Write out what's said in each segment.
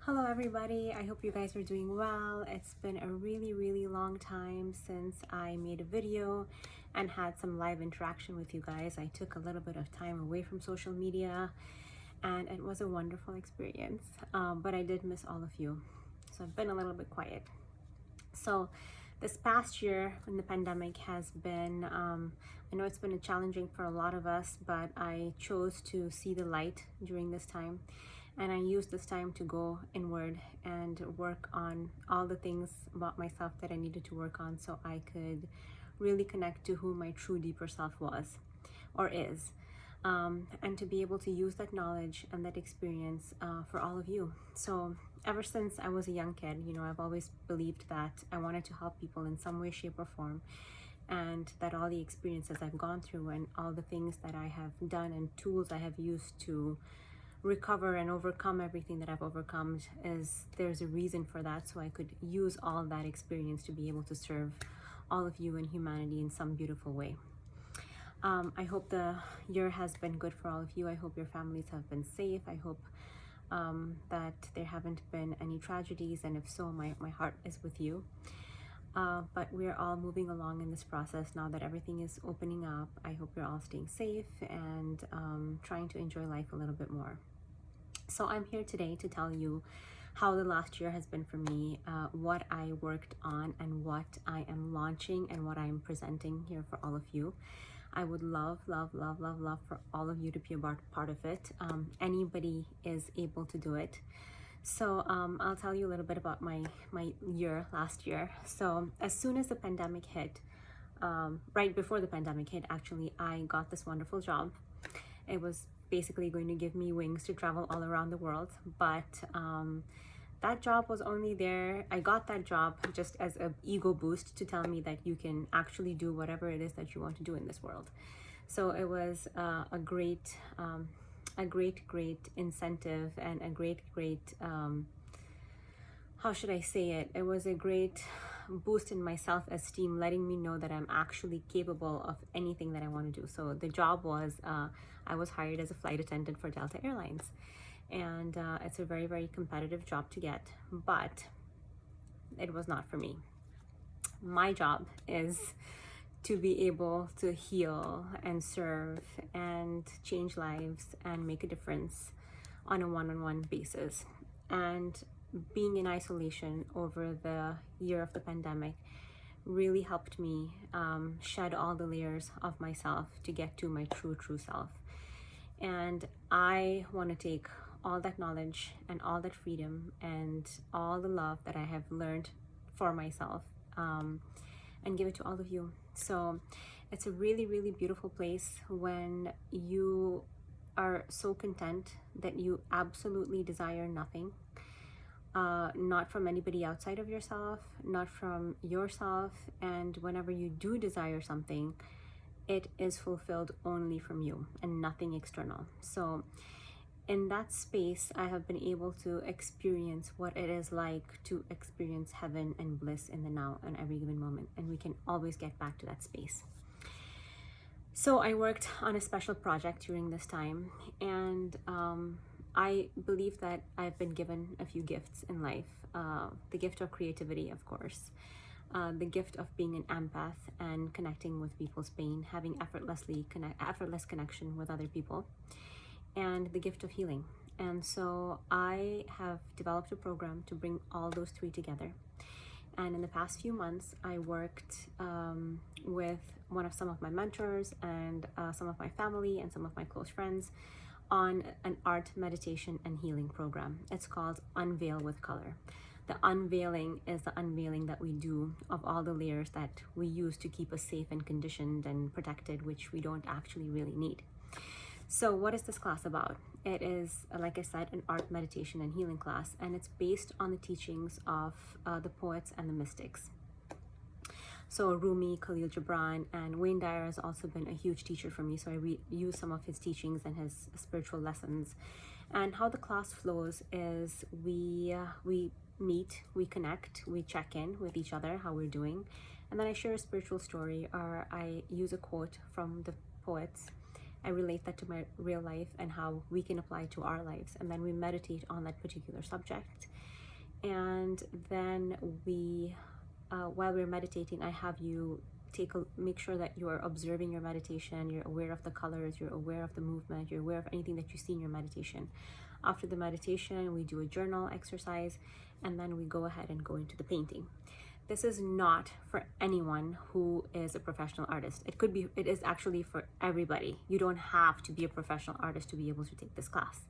Hello everybody, I hope you guys are doing well. It's been a really long time since I made a video and had some live interaction with you guys. I took a little bit of time away from social media and it was a wonderful experience, but I did miss all of you. So I've been a little bit quiet. So this past year when the pandemic has been, I know it's been challenging for a lot of us, but I chose to see the light during this time. And I used this time to go inward and work on all the things about myself that I needed to work on so I could really connect to who my true deeper self was or is. And to be able to use that knowledge and that experience for all of you. So ever since I was a young kid, I've always believed that I wanted to help people in some way, shape, or form, and that all the experiences I've gone through and all the things that I have done and tools I have used to recover and overcome everything that I've overcome there's a reason for that, so I could use all that experience to be able to serve all of you and humanity in some beautiful way. I hope the year has been good for all of you. I hope your families have been safe. I hope that there haven't been any tragedies, and if so, my heart is with you. But we're all moving along in this process now that everything is opening up. I hope you're all staying safe and trying to enjoy life a little bit more. So I'm here today to tell you how the last year has been for me, what I worked on and what I am launching and what I'm presenting here for all of you. I would love for all of you to be a part of it. Anybody is able to do it. So I'll tell you a little bit about my year last year. So as soon as the pandemic hit, right before the pandemic hit, actually, I got this wonderful job. It was basically going to give me wings to travel all around the world, but that job was only there. I got that job just as an ego boost to tell me that you can actually do whatever it is that you want to do in this world. So it was a great incentive and a great how should I say it? It was a great boost in my self-esteem, letting me know that I'm actually capable of anything that I want to do. So the job was, I was hired as a flight attendant for Delta Airlines. And it's a very competitive job to get, but it was not for me. My job is to be able to heal and serve and change lives and make a difference on a one-on-one basis. And being in isolation over the year of the pandemic really helped me shed all the layers of myself to get to my true self. And I want to take all that knowledge and all that freedom and all the love that I have learned for myself and give it to all of you. So it's a really beautiful place when you are so content that you absolutely desire nothing, not from anybody outside of yourself, not from yourself, and whenever you do desire something, it is fulfilled only from you and nothing external. So in that space, I have been able to experience what it is like to experience heaven and bliss in the now and every given moment, and we can always get back to that space. So I worked on a special project during this time, and I believe that I've been given a few gifts in life. The gift of creativity, of course, the gift of being an empath and connecting with people's pain, having effortless connection with other people, and the gift of healing. And so I have developed a program to bring all those three together. And in the past few months, I worked with some of my mentors and some of my family and some of my close friends on an art, meditation, and healing program. It's called Unveil with Color. The unveiling is the unveiling that we do of all the layers that we use to keep us safe and conditioned and protected, which we don't actually really need. So what is this class about? It is, like I said, an art, meditation, and healing class, and it's based on the teachings of the poets and the mystics. So Rumi, Khalil Gibran, and Wayne Dyer has also been a huge teacher for me, so I use some of his teachings and his spiritual lessons. And how the class flows is we meet, we connect, we check in with each other, how we're doing, and then I share a spiritual story, or I use a quote from the poets I relate that to my real life and how we can apply to our lives. And then we meditate on that particular subject. And then while we're meditating, I have you make sure that you are observing your meditation, you're aware of the colors, you're aware of the movement, you're aware of anything that you see in your meditation. After the meditation, we do a journal exercise, and then we go ahead and go into the painting. This is not for anyone who is a professional artist. It is actually for everybody. You don't have to be a professional artist to be able to take this class.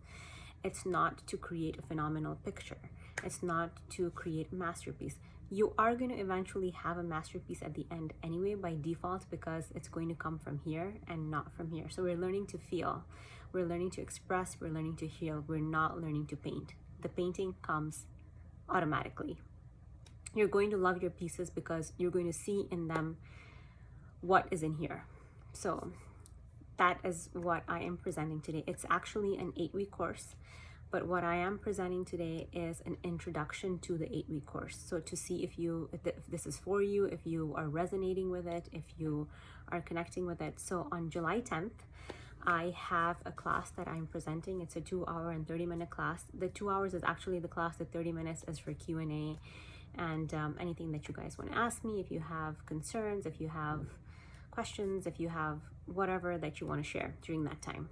It's not to create a phenomenal picture. It's not to create a masterpiece. You are going to eventually have a masterpiece at the end anyway by default, because it's going to come from here and not from here. So we're learning to feel, we're learning to express, we're learning to heal. We're not learning to paint. The painting comes automatically. You're going to love your pieces because you're going to see in them what is in here. So that is what I am presenting today. It's actually an 8-week course, but what I am presenting today is an introduction to the 8-week course. So to see if this is for you, if you are resonating with it, if you are connecting with it. So on July 10th, I have a class that I'm presenting. It's a 2-hour and 30-minute class. The 2 hours is actually the class. The 30 minutes is for Q&A and anything that you guys want to ask me. If you have concerns, if you have questions, if you have whatever that you want to share during that time,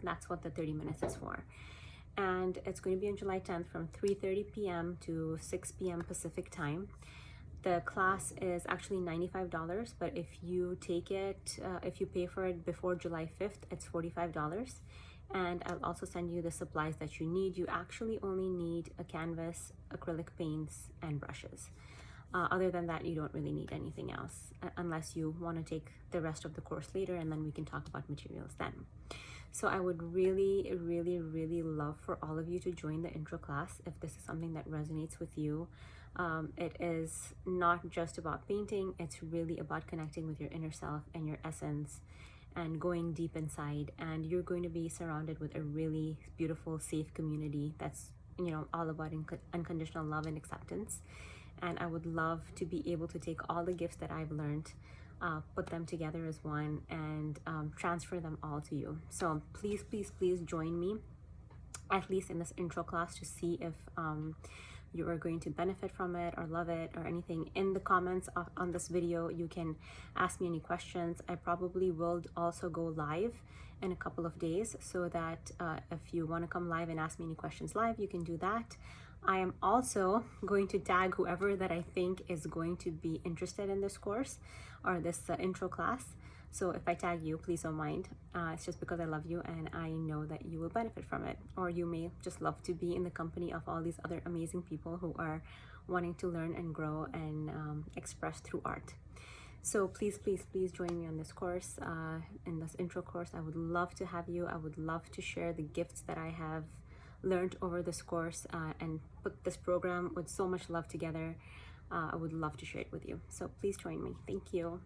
that's what the 30 minutes is for. And it's going to be on July 10th from 3:30 p.m. to 6 p.m. Pacific time. The class is actually $95, but if you take it, if you pay for it before July 5th, it's $45. And I'll also send you the supplies that you need. You actually only need a canvas, acrylic paints, and brushes. Other than that, you don't really need anything else, unless you want to take the rest of the course later, and then we can talk about materials then. So I would really, really, really love for all of you to join the intro class if this is something that resonates with you. It is not just about painting, it's really about connecting with your inner self and your essence and going deep inside. And you're going to be surrounded with a really beautiful, safe community that's, all about unconditional love and acceptance. And I would love to be able to take all the gifts that I've learned, put them together as one, and transfer them all to you. So please, please, please join me, at least in this intro class, to see if you are going to benefit from it or love it or anything. In the comments on this video, you can ask me any questions. I probably will also go live in a couple of days, so that if you want to come live and ask me any questions live, you can do that. I am also going to tag whoever that I think is going to be interested in this course or this intro class. So if I tag you, please don't mind. It's just because I love you and I know that you will benefit from it. Or you may just love to be in the company of all these other amazing people who are wanting to learn and grow and express through art. So please, please, please join me on this course, in this intro course. I would love to have you. I would love to share the gifts that I have learned over this course and put this program with so much love together. I would love to share it with you. So please join me. Thank you.